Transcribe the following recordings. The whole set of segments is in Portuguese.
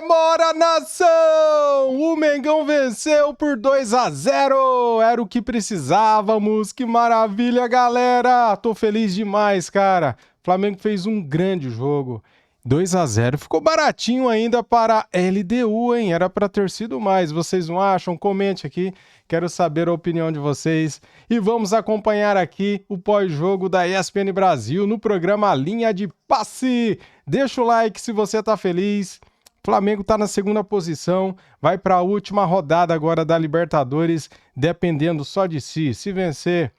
Comemora, nação! O Mengão venceu por 2-0. Era o que precisávamos. Que maravilha, galera! Tô feliz demais, cara. O Flamengo fez um grande jogo. 2-0. Ficou baratinho ainda para a LDU, hein? Era para ter sido mais. Vocês não acham? Comente aqui. Quero saber a opinião de vocês. E vamos acompanhar aqui o pós-jogo da ESPN Brasil no programa Linha de Passe. Deixa o like se você tá feliz. Flamengo tá na segunda posição. Vai para a última rodada agora da Libertadores, dependendo só de si. Se vencer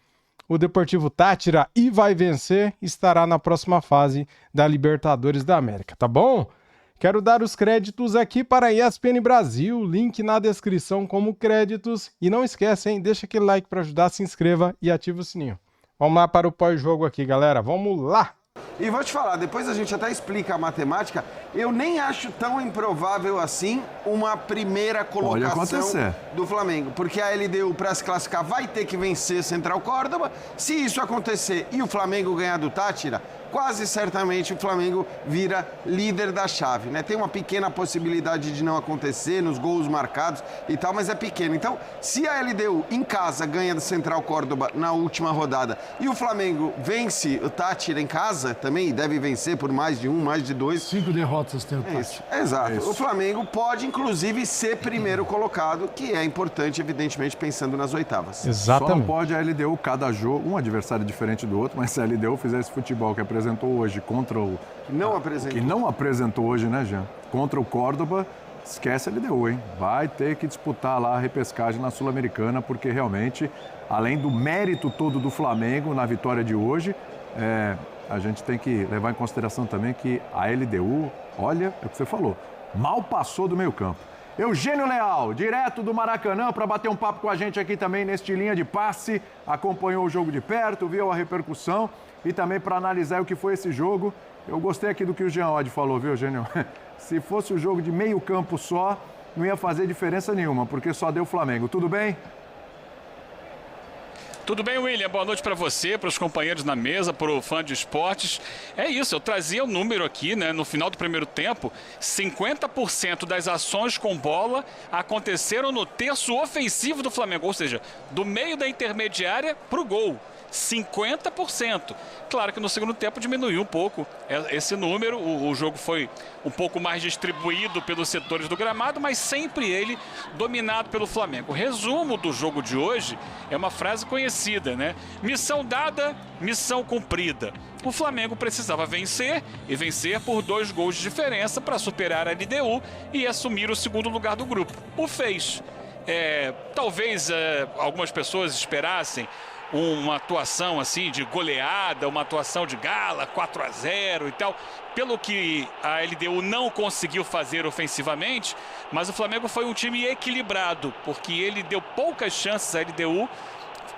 o Deportivo Táchira e vai vencer, estará na próxima fase da Libertadores da América, tá bom? Quero dar os créditos aqui para a ESPN Brasil, link na descrição como créditos. E não esquece, hein? Deixa aquele like para ajudar, se inscreva e ativa o sininho. Vamos lá para o pós-jogo aqui, galera. Vamos lá! E vou te falar, depois a gente até explica a matemática, eu nem acho tão improvável assim uma primeira colocação do Flamengo. Porque a LDU, para se classificar, vai ter que vencer Central Córdoba. Se isso acontecer e o Flamengo ganhar do Táchira, quase certamente o Flamengo vira líder da chave, né? Tem uma pequena possibilidade de não acontecer nos gols marcados e tal, mas é pequeno. Então, se a LDU em casa ganha do Central Córdoba na última rodada e o Flamengo vence o Táchira em casa também, deve vencer por mais de um, mais de dois. 5 derrotas tem o Táchira. Exato. O Flamengo pode, inclusive, ser primeiro colocado, que é importante, evidentemente, pensando nas oitavas. Exatamente. Só não pode a LDU, cada jogo, um adversário diferente do outro, mas se a LDU fizer esse futebol que apresentou hoje contra o... Que não apresentou hoje, né, Jean? Contra o Córdoba, esquece a LDU, hein? Vai ter que disputar lá a repescagem na Sul-Americana, porque realmente, além do mérito todo do Flamengo na vitória de hoje, a gente tem que levar em consideração também que a LDU, olha, é o que você falou, mal passou do meio-campo. Eugênio Leal, direto do Maracanã, para bater um papo com a gente aqui também neste Linha de Passe, acompanhou o jogo de perto, viu a repercussão e também para analisar o que foi esse jogo. Eu gostei aqui do que o Jean Oddi falou, viu, Eugênio? Se fosse o jogo de meio campo só, não ia fazer diferença nenhuma, porque só deu Flamengo. Tudo bem? Tudo bem, William? Boa noite para você, para os companheiros na mesa, para o fã de esportes. É isso, eu trazia o número aqui, né? No final do primeiro tempo, 50% das ações com bola aconteceram no terço ofensivo do Flamengo, ou seja, do meio da intermediária para o gol. 50%. Claro que no segundo tempo diminuiu um pouco esse número, o jogo foi um pouco mais distribuído pelos setores do gramado, mas sempre ele dominado pelo Flamengo. O resumo do jogo de hoje é uma frase conhecida, né? Missão dada, missão cumprida. O Flamengo precisava vencer, e vencer por 2 gols de diferença para superar a LDU e assumir o segundo lugar do grupo. O fez. Talvez algumas pessoas esperassem uma atuação assim de goleada, uma atuação de gala, 4-0 e tal, pelo que a LDU não conseguiu fazer ofensivamente, mas o Flamengo foi um time equilibrado, porque ele deu poucas chances à LDU,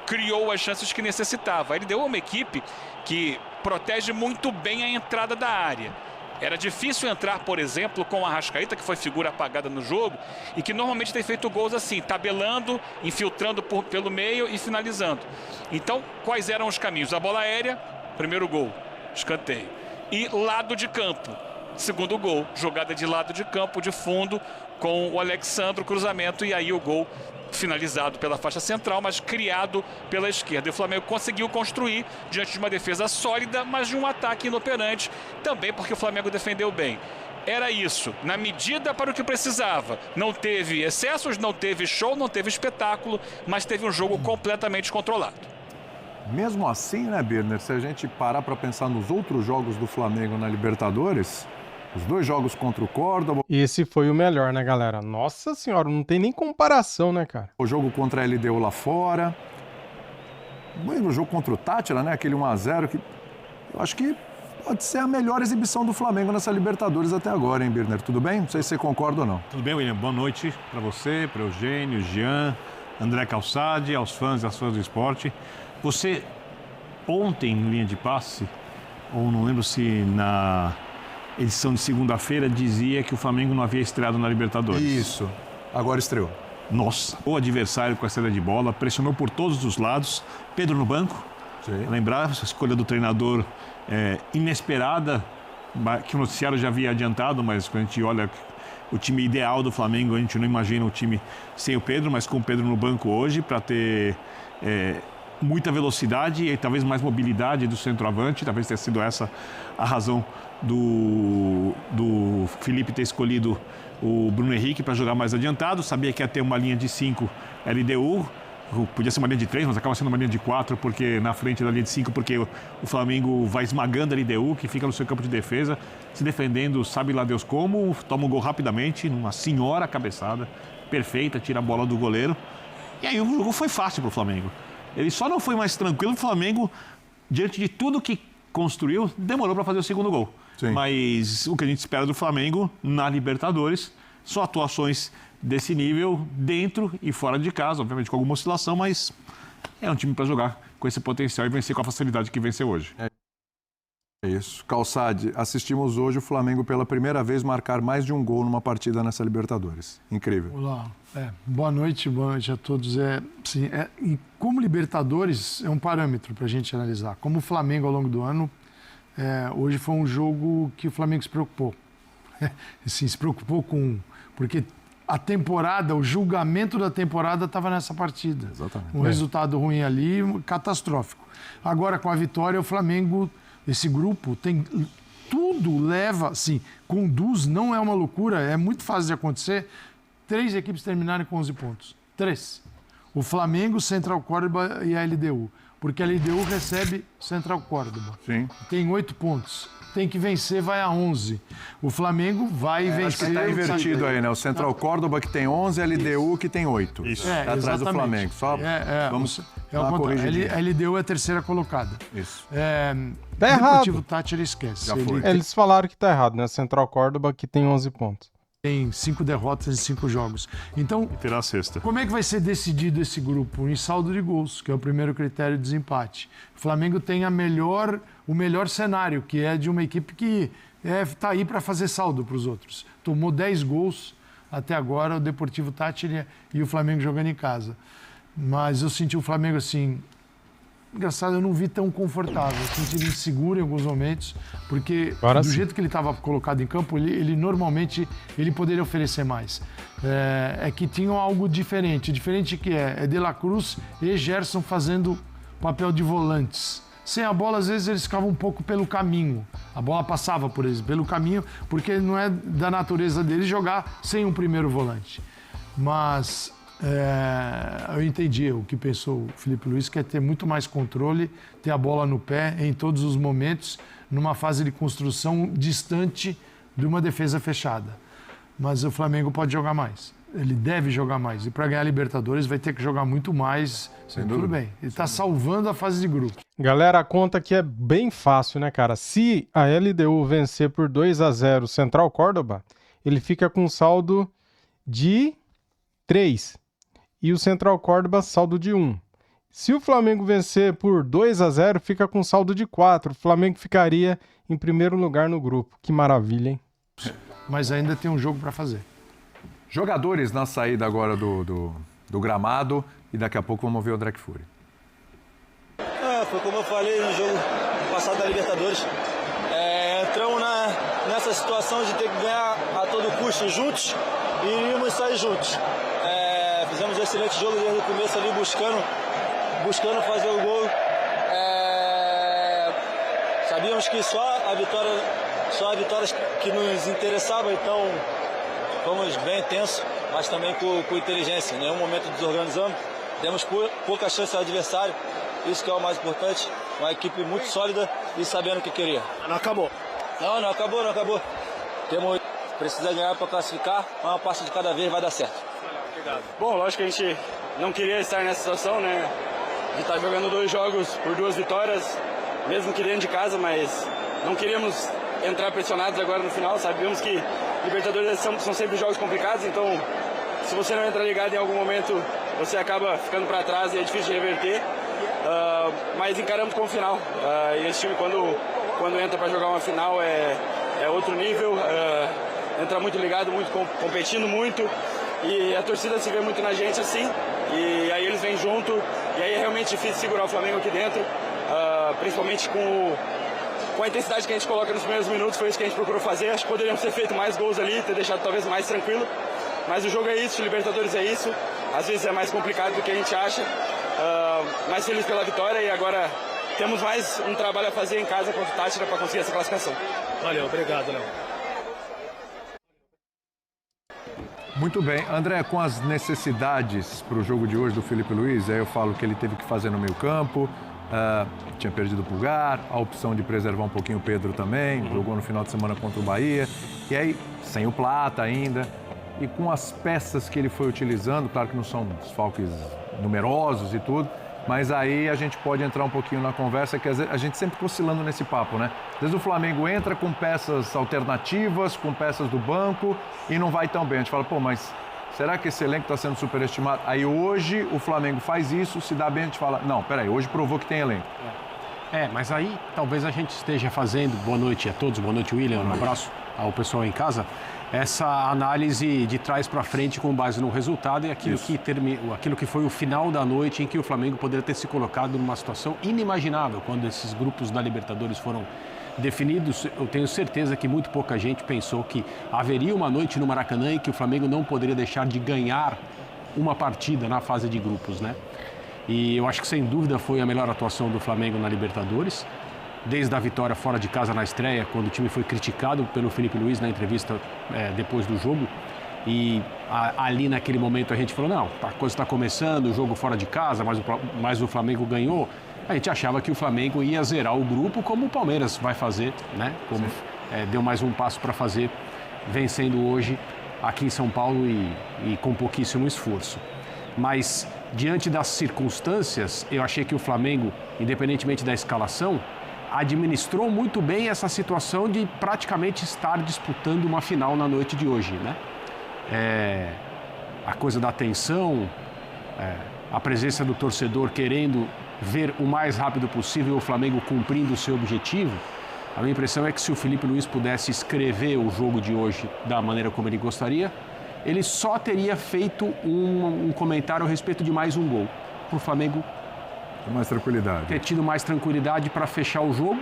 criou as chances que necessitava. A LDU é uma equipe que protege muito bem a entrada da área. Era difícil entrar, por exemplo, com a Arrascaeta, que foi figura apagada no jogo, e que normalmente tem feito gols assim, tabelando, infiltrando pelo meio e finalizando. Então, quais eram os caminhos? A bola aérea, primeiro gol, escanteio. E lado de campo, segundo gol, jogada de lado de campo, de fundo, com o Alexandro, cruzamento, e aí o gol finalizado pela faixa central, mas criado pela esquerda. E o Flamengo conseguiu construir diante de uma defesa sólida, mas de um ataque inoperante, também porque o Flamengo defendeu bem. Era isso, na medida para o que precisava. Não teve excessos, não teve show, não teve espetáculo, mas teve um jogo completamente controlado. Mesmo assim, né, Birner, se a gente parar para pensar nos outros jogos do Flamengo na Libertadores, os 2 jogos contra o Córdoba. Esse foi o melhor, né, galera? Nossa senhora, não tem nem comparação, né, cara? O jogo contra a LDU lá fora. O jogo contra o Táchira, né? Aquele 1-0 que eu acho que pode ser a melhor exibição do Flamengo nessa Libertadores até agora, hein, Birner? Tudo bem? Não sei se você concorda ou não. Tudo bem, William. Boa noite para você, para o Eugênio, Jean, André Calçade, aos fãs e às fãs do esporte. Você, ontem, em Linha de Passe, ou não lembro se na edição de segunda-feira, dizia que o Flamengo não havia estreado na Libertadores. Isso. Agora estreou. Nossa, o adversário com a saída de bola, pressionou por todos os lados. Pedro no banco. Sim. Lembrar, a escolha do treinador inesperada, que o noticiário já havia adiantado, mas quando a gente olha o time ideal do Flamengo. A gente não imagina o time sem o Pedro, mas com o Pedro no banco hoje para ter muita velocidade e talvez mais mobilidade do centroavante. Talvez tenha sido essa a razão do Felipe ter escolhido o Bruno Henrique para jogar mais adiantado. Sabia que ia ter uma linha de 5 LDU, podia ser uma linha de 3, mas acaba sendo uma linha de 4, porque na frente da linha de 5, porque o Flamengo vai esmagando a LDU, que fica no seu campo de defesa, se defendendo, sabe lá Deus como, toma um gol rapidamente, numa senhora cabeçada, perfeita, tira a bola do goleiro. E aí o jogo foi fácil para o Flamengo. Ele só não foi mais tranquilo, o Flamengo, diante de tudo que construiu, demorou para fazer o segundo gol. Sim. Mas o que a gente espera do Flamengo na Libertadores são atuações desse nível dentro e fora de casa, obviamente com alguma oscilação, mas é um time para jogar com esse potencial e vencer com a facilidade que venceu hoje. É isso. Calçade, assistimos hoje o Flamengo pela primeira vez marcar mais de um gol numa partida nessa Libertadores. Incrível. Olá, boa noite a todos. E como Libertadores é um parâmetro para a gente analisar. Como o Flamengo ao longo do ano, hoje foi um jogo que o Flamengo se preocupou. Se preocupou porque a temporada, o julgamento da temporada estava nessa partida. Exatamente. Um resultado ruim ali, catastrófico. Agora, com a vitória, o Flamengo, esse grupo, tem tudo leva, assim, conduz, não é uma loucura, é muito fácil de acontecer. 3 equipes terminarem com 11 pontos. 3. O Flamengo, Central Córdoba e a LDU. Porque a LDU recebe Central Córdoba. Sim. Tem 8 pontos. Tem que vencer, vai a 11. O Flamengo vai vencer... Acho que está invertido aí, né? O Central Córdoba que tem 11, a LDU que tem 8. Isso. Tá atrás do Flamengo. Só vamos dar uma corrigidinha. A LDU é a terceira colocada. Isso. Tá o errado. Deportivo Táchira esquece. Já foi. Eles falaram que tá errado, né? Central Córdoba que tem 11 pontos. Tem 5 derrotas em 5 jogos. Então, Terá a sexta. como é que vai ser decidido esse grupo? Em saldo de gols, que é o primeiro critério de desempate. O Flamengo tem o melhor cenário, que é de uma equipe que está aí para fazer saldo para os outros. Tomou 10 gols até agora, o Deportivo Táchira e o Flamengo jogando em casa. Mas eu senti o Flamengo assim... Engraçado, eu não vi tão confortável. Eu senti ele inseguro em alguns momentos, porque Agora do sim. jeito que ele estava colocado em campo, ele normalmente ele poderia oferecer mais. É que tinham algo diferente. Diferente que é De La Cruz e Gerson fazendo papel de volantes. Sem a bola, às vezes eles ficavam um pouco pelo caminho. A bola passava por eles pelo caminho, porque não é da natureza deles jogar sem um primeiro volante. Mas... eu entendi o que pensou o Felipe Luiz, que é ter muito mais controle, ter a bola no pé em todos os momentos, numa fase de construção distante de uma defesa fechada. Mas o Flamengo pode jogar mais. Ele deve jogar mais. E para ganhar a Libertadores vai ter que jogar muito mais. Tudo bem. Ele está salvando a fase de grupo. Galera, a conta aqui é bem fácil, né, cara? Se a LDU vencer por 2-0 Central Córdoba, ele fica com saldo de 3. E o Central Córdoba, saldo de 1. Se o Flamengo vencer por 2-0, fica com saldo de 4. O Flamengo ficaria em primeiro lugar no grupo. Que maravilha, hein? Mas ainda tem um jogo para fazer. Jogadores na saída agora do gramado e daqui a pouco vamos ver o Drake Fury. Foi como eu falei no jogo passado da Libertadores. Entramos nessa situação de ter que ganhar a todo custo juntos e iríamos sair juntos. Fizemos um excelente jogo desde o começo ali, buscando fazer o gol. Sabíamos que só a vitória que nos interessava, então fomos bem intensos, mas também com inteligência. Em nenhum momento desorganizamos, demos pouca chance ao adversário, isso que é o mais importante. Uma equipe muito sólida e sabendo o que queria. Não acabou? Não acabou. Precisa ganhar para classificar, uma parte de cada vez vai dar certo. Bom, lógico que a gente não queria estar nessa situação, né? De estar jogando 2 jogos por 2 vitórias, mesmo que dentro de casa, mas não queríamos entrar pressionados agora no final. Sabíamos que Libertadores são sempre jogos complicados, então se você não entra ligado em algum momento, você acaba ficando para trás e é difícil de reverter. Mas encaramos com o final. E esse time, quando entra para jogar uma final, é outro nível. Entra muito ligado, muito competindo muito. E a torcida se vê muito na gente assim, e aí eles vêm junto, e aí é realmente difícil segurar o Flamengo aqui dentro, principalmente com com a intensidade que a gente coloca nos primeiros minutos, foi isso que a gente procurou fazer. Acho que poderíamos ter feito mais gols ali, ter deixado talvez mais tranquilo. Mas o jogo é isso, o Libertadores é isso. Às vezes é mais complicado do que a gente acha. Mais feliz pela vitória e agora temos mais um trabalho a fazer em casa contra o Táchira para conseguir essa classificação. Valeu, obrigado, Léo. Muito bem. André, com as necessidades para o jogo de hoje do Felipe Luiz, aí eu falo que ele teve que fazer no meio campo, tinha perdido o Pulgar, a opção de preservar um pouquinho o Pedro também, jogou no final de semana contra o Bahia, e aí sem o Plata ainda, e com as peças que ele foi utilizando, claro que não são desfalques numerosos e tudo, mas aí a gente pode entrar um pouquinho na conversa, que a gente sempre fica oscilando nesse papo, né? Às vezes o Flamengo entra com peças alternativas, com peças do banco e não vai tão bem. A gente fala, pô, mas será que esse elenco está sendo superestimado? Aí hoje o Flamengo faz isso, se dá bem a gente fala, não, peraí, hoje provou que tem elenco. Mas aí talvez a gente esteja fazendo, boa noite a todos, boa noite William, um abraço ao pessoal em casa, essa análise de trás para frente com base no resultado e aquilo que foi o final da noite em que o Flamengo poderia ter se colocado numa situação inimaginável quando esses grupos da Libertadores foram definidos. Eu tenho certeza que muito pouca gente pensou que haveria uma noite no Maracanã e que o Flamengo não poderia deixar de ganhar uma partida na fase de grupos, né? E eu acho que sem dúvida foi a melhor atuação do Flamengo na Libertadores. Desde a vitória fora de casa na estreia, quando o time foi criticado pelo Felipe Luiz na entrevista depois do jogo. E ali naquele momento a gente falou, não, a coisa está começando, o jogo fora de casa, mas o Flamengo ganhou. A gente achava que o Flamengo ia zerar o grupo como o Palmeiras vai fazer, né? Como deu mais um passo para fazer, vencendo hoje aqui em São Paulo e com pouquíssimo esforço. Mas diante das circunstâncias, eu achei que o Flamengo, independentemente da escalação, administrou muito bem essa situação de praticamente estar disputando uma final na noite de hoje, né? A coisa da tensão, a presença do torcedor querendo ver o mais rápido possível o Flamengo cumprindo o seu objetivo. A minha impressão é que se o Felipe Luiz pudesse escrever o jogo de hoje da maneira como ele gostaria, ele só teria feito um comentário a respeito de mais um gol. Para o Flamengo mais tranquilidade. Ter tido mais tranquilidade para fechar o jogo,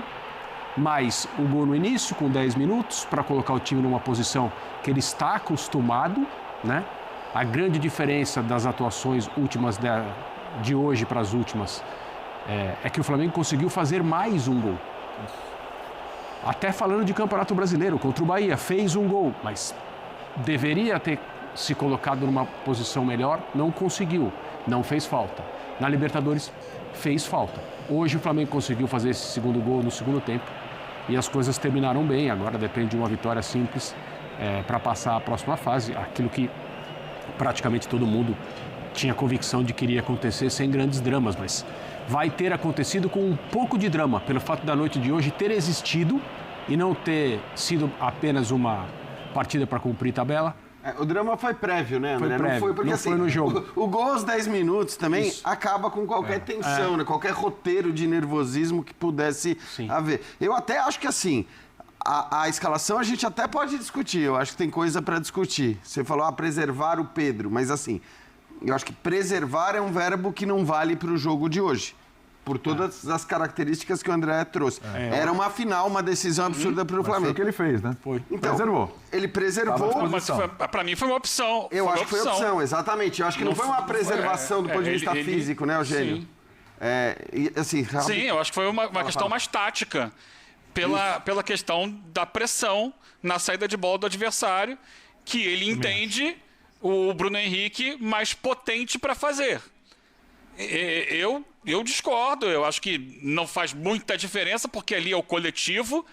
mais o gol no início, com 10 minutos, para colocar o time numa posição que ele está acostumado, né? A grande diferença das atuações últimas de hoje para as últimas é que o Flamengo conseguiu fazer mais um gol. Até falando de Campeonato Brasileiro, contra o Bahia, fez um gol, mas deveria ter se colocado numa posição melhor, não conseguiu, não fez falta. Na Libertadores, fez falta. Hoje o Flamengo conseguiu fazer esse segundo gol no segundo tempo e as coisas terminaram bem. Agora depende de uma vitória simples para passar à próxima fase. Aquilo que praticamente todo mundo tinha convicção de que iria acontecer sem grandes dramas, mas vai ter acontecido com um pouco de drama, pelo fato da noite de hoje ter existido e não ter sido apenas uma partida para cumprir tabela. O drama foi prévio, né, André? Foi prévio, não foi porque não assim, foi no jogo. O gol aos 10 minutos também acaba com qualquer tensão, né? Qualquer roteiro de nervosismo que pudesse haver. Eu até acho que assim, a escalação a gente até pode discutir, eu acho que tem coisa para discutir. Você falou preservar o Pedro, mas assim, eu acho que preservar é um verbo que não vale para o jogo de hoje. Por todas as características que o André trouxe. Era uma final, uma decisão absurda para o Flamengo. Foi o que ele fez, né? Foi. Então, preservou. Ele preservou. Mas para mim foi uma opção. Eu acho que foi opção, exatamente. Eu acho que não foi uma preservação do ponto de vista físico, né, Eugênio? Sim. Assim, Sim, eu acho que foi uma questão mais tática. Pela questão da pressão na saída de bola do adversário, que ele entende o Bruno Henrique mais potente para fazer. Eu discordo, eu acho que não faz muita diferença, porque ali é o coletivo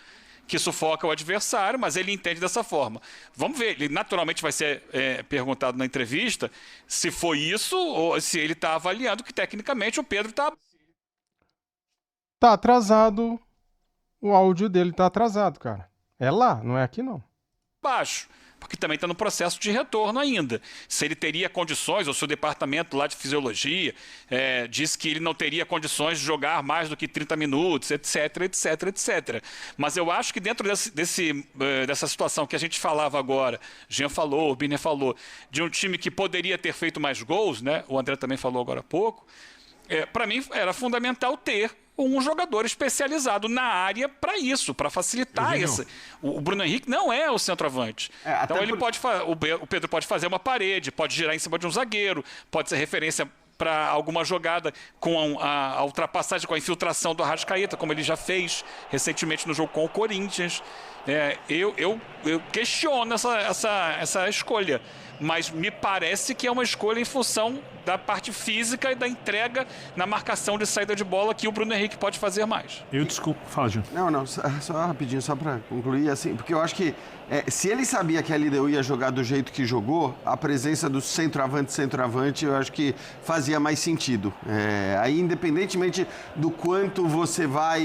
que sufoca o adversário, mas ele entende dessa forma. Vamos ver, ele naturalmente vai ser perguntado na entrevista se foi isso ou se ele está avaliando que tecnicamente o Pedro está... Tá atrasado, o áudio dele tá atrasado, cara. É lá, não é aqui não. baixo, porque também está no processo de retorno ainda. Se ele teria condições, ou se o departamento lá de fisiologia disse que ele não teria condições de jogar mais do que 30 minutos, etc, etc, etc. Mas eu acho que dentro dessa situação que a gente falava agora, Jean falou, o Birner falou, de um time que poderia ter feito mais gols, né? O André também falou agora há pouco, Para mim, era fundamental ter um jogador especializado na área para isso, para facilitar isso. O Bruno Henrique não é o centroavante. Então ele pode o Pedro pode fazer uma parede, pode girar em cima de um zagueiro, pode ser referência para alguma jogada com a ultrapassagem, com a infiltração do Arrascaeta, como ele já fez recentemente no jogo com o Corinthians. Eu questiono essa escolha, mas me parece que é uma escolha em função da parte física e da entrega na marcação de saída de bola que o Bruno Henrique pode fazer mais. Fala, Gil. Não, só rapidinho, só para concluir, assim, porque eu acho que se ele sabia que a LDU ia jogar do jeito que jogou, a presença do centroavante, eu acho que fazia mais sentido. Aí, independentemente do quanto você vai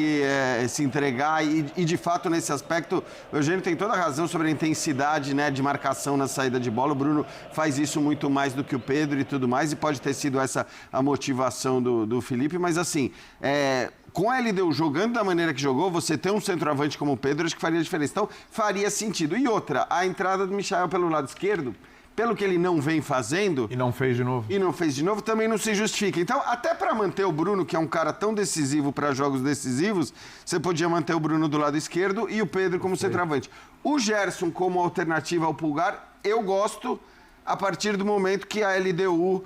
se entregar, e de fato, nesse aspecto, o Eugênio tem toda a razão sobre a intensidade, né, de marcação na saída de bola. O Bruno faz isso muito mais do que o Pedro e tudo mais, e pode ter sido essa a motivação do Felipe, mas assim, com a LDU jogando da maneira que jogou, você ter um centroavante como o Pedro, acho que faria diferença. Então, faria sentido. E outra, a entrada do Michael pelo lado esquerdo, pelo que ele não vem fazendo... E não fez de novo. Também não se justifica. Então, até para manter o Bruno, que é um cara tão decisivo para jogos decisivos, você podia manter o Bruno do lado esquerdo e o Pedro como centroavante. O Gerson como alternativa ao Pulgar, eu gosto a partir do momento que a LDU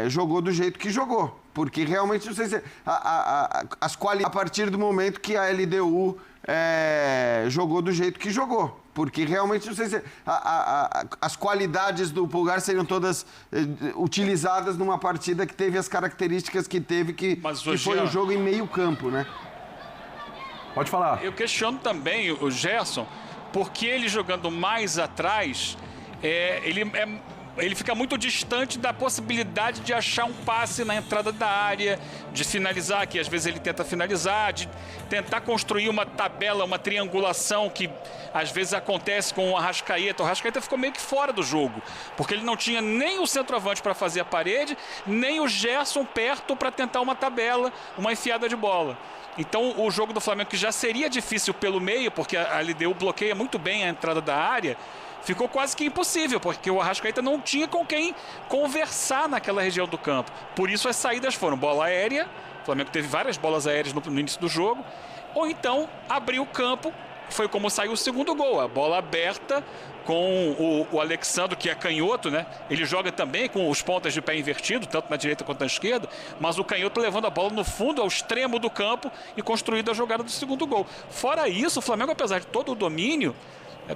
jogou do jeito que jogou. Porque realmente, não sei se... a partir do momento que a LDU jogou do jeito que jogou. Porque realmente, não sei se... as qualidades do Pulgar seriam todas utilizadas numa partida que teve as características que teve, que foi um jogo em meio campo, né? Pode falar. Eu questiono também o Gerson, porque ele jogando mais atrás, ele fica muito distante da possibilidade de achar um passe na entrada da área, de finalizar, que às vezes ele tenta finalizar, de tentar construir uma tabela, uma triangulação que às vezes acontece com o Arrascaeta. O Arrascaeta ficou meio que fora do jogo, porque ele não tinha nem o centroavante para fazer a parede, nem o Gerson perto para tentar uma tabela, uma enfiada de bola. Então o jogo do Flamengo, que já seria difícil pelo meio, porque a LDU bloqueia muito bem a entrada da área, ficou quase que impossível, porque o Arrascaeta não tinha com quem conversar naquela região do campo. Por isso as saídas foram bola aérea, o Flamengo teve várias bolas aéreas no início do jogo, ou então abriu o campo, foi como saiu o segundo gol, a bola aberta com o Alexandre, que é canhoto, né? Ele joga também com os pontas de pé invertido, tanto na direita quanto na esquerda, mas o canhoto levando a bola no fundo, ao extremo do campo, e construindo a jogada do segundo gol. Fora isso, o Flamengo, apesar de todo o domínio,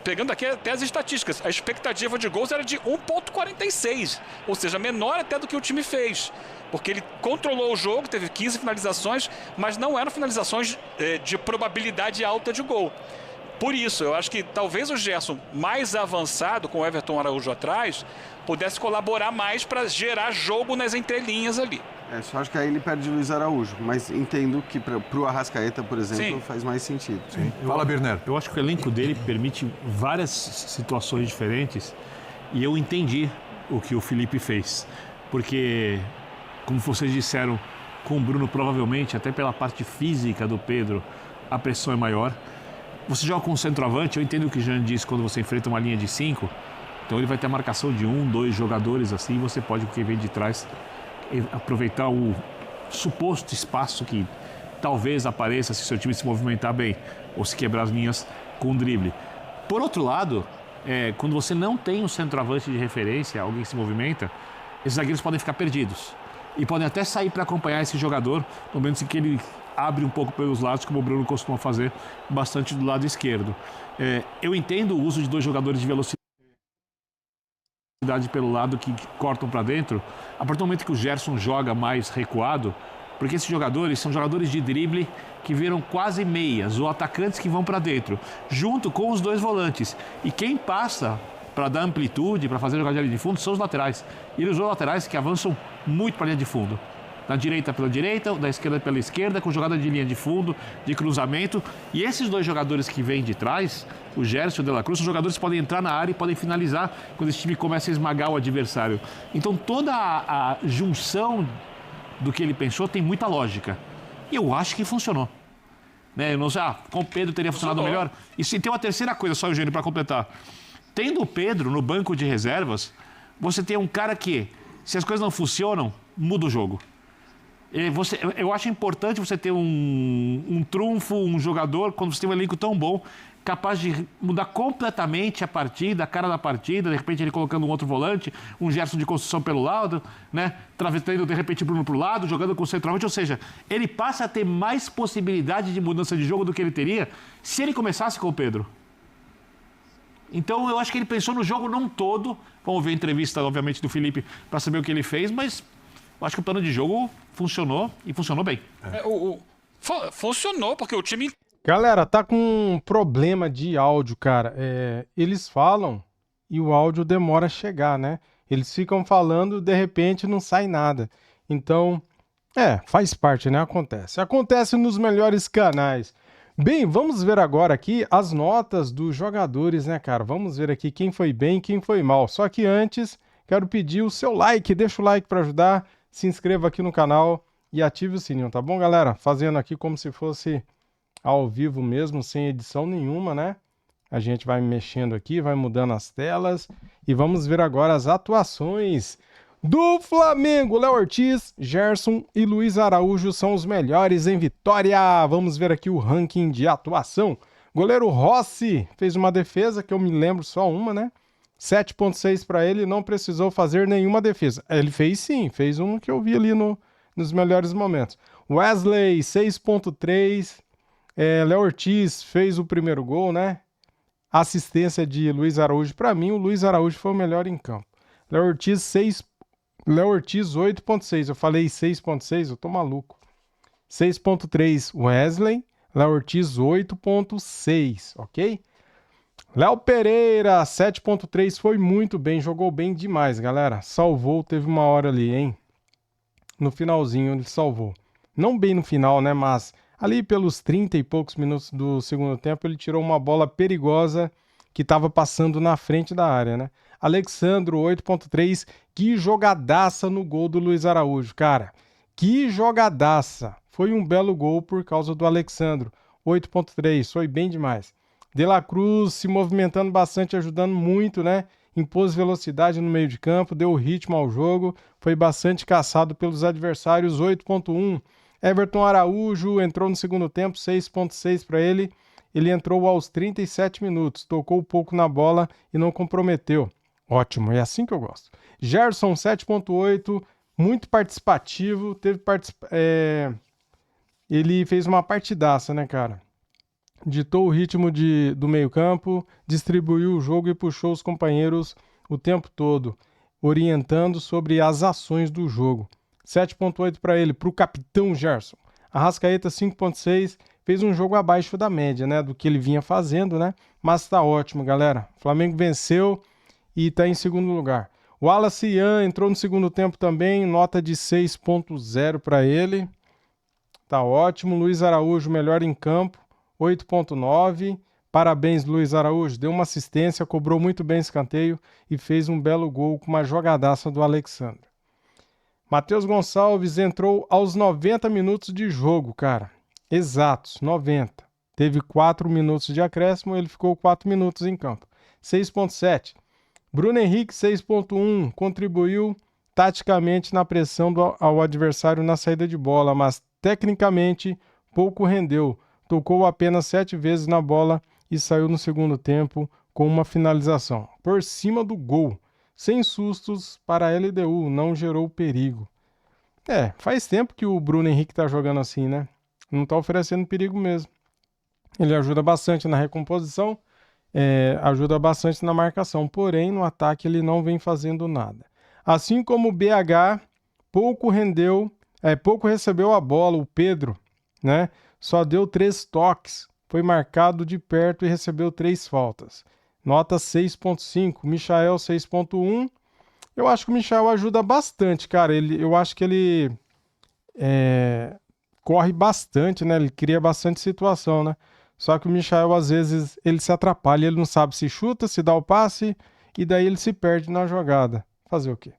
pegando aqui até as estatísticas, a expectativa de gols era de 1,46, ou seja, menor até do que o time fez, porque ele controlou o jogo, teve 15 finalizações, mas não eram finalizações de probabilidade alta de gol. Por isso, eu acho que talvez o Gerson, mais avançado, com o Everton Araújo atrás, pudesse colaborar mais para gerar jogo nas entrelinhas ali. Só acho que aí ele perde o Luiz Araújo, mas entendo que para o Arrascaeta, por exemplo, faz mais sentido. Sim. Fala, Birner. Eu acho que o elenco dele permite várias situações diferentes e eu entendi o que o Felipe fez. Porque, como vocês disseram, com o Bruno, provavelmente, até pela parte física do Pedro, a pressão é maior. Você joga com um centroavante, eu entendo o que o Jean disse quando você enfrenta uma linha de 5, então ele vai ter a marcação de 1, 2 jogadores assim, e você pode, porque vem de trás, aproveitar o suposto espaço que talvez apareça se seu time se movimentar bem, ou se quebrar as linhas com drible. Por outro lado, quando você não tem um centroavante de referência, alguém se movimenta, esses zagueiros podem ficar perdidos. E podem até sair para acompanhar esse jogador, no momento em que ele abre um pouco pelos lados, como o Bruno costuma fazer bastante do lado esquerdo. Eu entendo o uso de 2 jogadores de velocidade pelo lado que cortam para dentro, a partir do momento que o Gerson joga mais recuado, porque esses jogadores são jogadores de drible que viram quase meias, ou atacantes que vão para dentro, junto com os 2 volantes. E quem passa para dar amplitude, para fazer jogada de linha de fundo, são os laterais. E os laterais que avançam muito para a linha de fundo. Da direita pela direita, da esquerda pela esquerda, com jogada de linha de fundo, de cruzamento. E esses 2 jogadores que vêm de trás, o Gerson e o De La Cruz, são jogadores que podem entrar na área e podem finalizar quando esse time começa a esmagar o adversário. Então toda a junção do que ele pensou tem muita lógica. E eu acho que funcionou. Eu não sei, com o Pedro teria funcionado melhor. E se tem uma terceira coisa só, Eugênio, para completar. Tendo o Pedro no banco de reservas, você tem um cara que, se as coisas não funcionam, muda o jogo. Eu acho importante você ter um trunfo, um jogador, quando você tem um elenco tão bom, capaz de mudar completamente a partida, a cara da partida, de repente ele colocando um outro volante, um Gerson de construção pelo lado, né? Travestando de repente o Bruno para o lado, jogando com o centroavante, ou seja, ele passa a ter mais possibilidade de mudança de jogo do que ele teria se ele começasse com o Pedro. Então eu acho que ele pensou no jogo não todo. Vamos ver a entrevista, obviamente, do Felipe para saber o que ele fez, mas eu acho que o plano de jogo funcionou e funcionou bem. Funcionou, porque o time... Galera, tá com um problema de áudio, cara. Eles falam e o áudio demora a chegar, né? Eles ficam falando, de repente não sai nada. Então, faz parte, né? Acontece. Acontece nos melhores canais. Bem, vamos ver agora aqui as notas dos jogadores, né, cara? Vamos ver aqui quem foi bem e quem foi mal. Só que antes, quero pedir o seu like. Deixa o like para ajudar. Se inscreva aqui no canal e ative o sininho, tá bom, galera? Fazendo aqui como se fosse ao vivo mesmo, sem edição nenhuma, né? A gente vai mexendo aqui, vai mudando as telas e vamos ver agora as atuações do Flamengo. Léo Ortiz, Gerson e Luiz Araújo são os melhores em vitória. Vamos ver aqui o ranking de atuação. Goleiro Rossi fez uma defesa, que eu me lembro só uma, né? 7.6 para ele, não precisou fazer nenhuma defesa. Ele fez sim, fez uma que eu vi ali nos melhores momentos. Wesley, 6.3. Léo Ortiz fez o primeiro gol, né? Assistência de Luiz Araújo. Para mim, o Luiz Araújo foi o melhor em campo. Léo Ortiz, 8.6. Eu falei 6.6, eu tô maluco. 6.3 Wesley. Léo Ortiz, 8.6, ok? Léo Pereira, 7.3, foi muito bem, jogou bem demais, galera. Salvou, teve uma hora ali, hein? No finalzinho ele salvou. Não bem no final, né? Mas ali pelos 30 e poucos minutos do segundo tempo, ele tirou uma bola perigosa que estava passando na frente da área, né? Alexandro, 8.3, que jogadaça no gol do Luiz Araújo, cara. Que jogadaça. Foi um belo gol por causa do Alexandro. 8.3, foi bem demais. De La Cruz se movimentando bastante, ajudando muito, né? Impôs velocidade no meio de campo, deu ritmo ao jogo, foi bastante caçado pelos adversários, 8.1. Everton Araújo entrou no segundo tempo, 6.6 para ele. Ele entrou aos 37 minutos, tocou pouco na bola e não comprometeu. Ótimo, é assim que eu gosto. Gerson, 7.8, muito participativo, ele fez uma partidaça, né, cara? Ditou o ritmo do meio-campo, distribuiu o jogo e puxou os companheiros o tempo todo, orientando sobre as ações do jogo. 7.8 para ele, para o capitão Gerson. Arrascaeta, 5.6, fez um jogo abaixo da média, né, do que ele vinha fazendo, né? Mas tá ótimo, galera. O Flamengo venceu e tá em segundo lugar. O Wallace Ian entrou no segundo tempo também, nota de 6.0 para ele. Tá ótimo. Luiz Araújo, melhor em campo, 8.9. Parabéns, Luiz Araújo. Deu uma assistência, cobrou muito bem escanteio e fez um belo gol com uma jogadaça do Alexandre. Matheus Gonçalves entrou aos 90 minutos de jogo, cara. Exatos, 90. Teve 4 minutos de acréscimo, ele ficou 4 minutos em campo. 6.7. Bruno Henrique, 6.1. Contribuiu taticamente na pressão ao adversário na saída de bola, mas tecnicamente pouco rendeu. Tocou apenas 7 vezes na bola e saiu no segundo tempo com uma finalização por cima do gol. Sem sustos para a LDU, não gerou perigo. Faz tempo que o Bruno Henrique tá jogando assim, né? Não tá oferecendo perigo mesmo. Ele ajuda bastante na recomposição, ajuda bastante na marcação, porém no ataque ele não vem fazendo nada. Assim como o BH pouco recebeu a bola, o Pedro, né? Só deu 3 toques, foi marcado de perto e recebeu 3 faltas. Nota 6.5, Michael 6.1. Eu acho que o Michael ajuda bastante, cara. Eu acho que ele corre bastante, né? Ele cria bastante situação, né? Só que o Michael, às vezes, ele se atrapalha. Ele não sabe se chuta, se dá o passe, e daí ele se perde na jogada. Fazer o quê?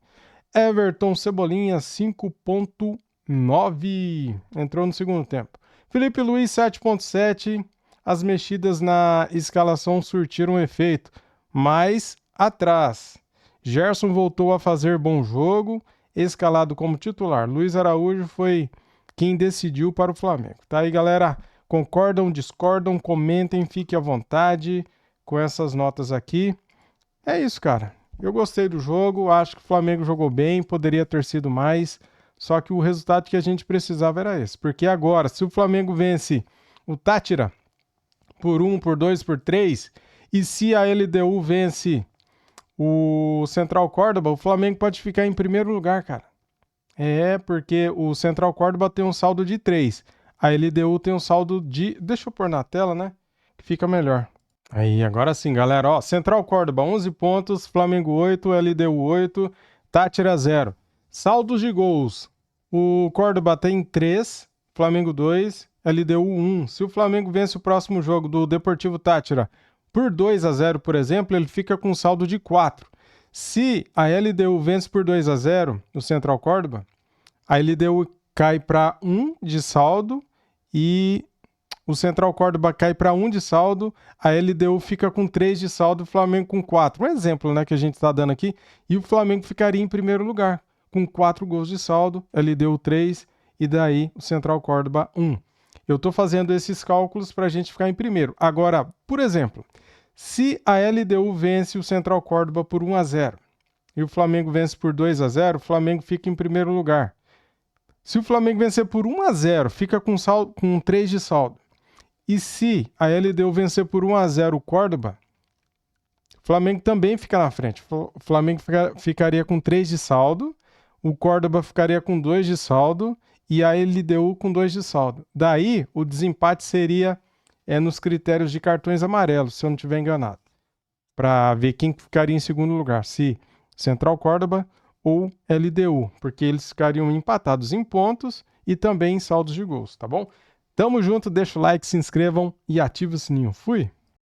Everton Cebolinha, 5.9. Entrou no segundo tempo. Felipe Luiz, 7.7. As mexidas na escalação surtiram efeito, mas atrás. Gerson voltou a fazer bom jogo. escalado como titular. Luiz Araújo foi quem decidiu para o Flamengo. Tá aí, galera? Concordam, discordam, comentem, fiquem à vontade com essas notas aqui. É isso, cara. Eu gostei do jogo, acho que o Flamengo jogou bem, poderia ter sido mais, só que o resultado que a gente precisava era esse. Porque agora, se o Flamengo vence o Táchira por 1, por 2, por 3, e se a LDU vence o Central Córdoba, o Flamengo pode ficar em primeiro lugar, cara. É, porque o Central Córdoba tem um saldo de 3. A LDU tem um saldo de... Deixa eu pôr na tela, né? Que fica melhor. Aí, agora sim, galera. Ó, Central Córdoba, 11 pontos. Flamengo, 8. LDU, 8. Táchira, 0. Saldos de gols. O Córdoba tem 3. Flamengo, 2. LDU, 1. Se o Flamengo vence o próximo jogo do Deportivo Táchira por 2-0, por exemplo, ele fica com saldo de 4. Se a LDU vence por 2-0 no Central Córdoba, a LDU cai para 1 de saldo e o Central Córdoba cai para 1 de saldo, a LDU fica com 3 de saldo, o Flamengo com 4. Um exemplo, né, que a gente está dando aqui. E o Flamengo ficaria em primeiro lugar, com 4 gols de saldo, LDU 3 e daí o Central Córdoba 1. Eu estou fazendo esses cálculos para a gente ficar em primeiro. Agora, por exemplo, se a LDU vence o Central Córdoba por 1-0 e o Flamengo vence por 2-0, o Flamengo fica em primeiro lugar. Se o Flamengo vencer por 1-0, fica com 3 de saldo. E se a LDU vencer por 1-0 o Córdoba, o Flamengo também fica na frente. O Flamengo ficaria com 3 de saldo, o Córdoba ficaria com 2 de saldo e a LDU com 2 de saldo. Daí, o desempate seria nos critérios de cartões amarelos, se eu não estiver enganado, para ver quem ficaria em segundo lugar, se Central Córdoba ou LDU, porque eles ficariam empatados em pontos e também em saldos de gols, tá bom? Tamo junto, deixa o like, se inscrevam e ativa o sininho. Fui!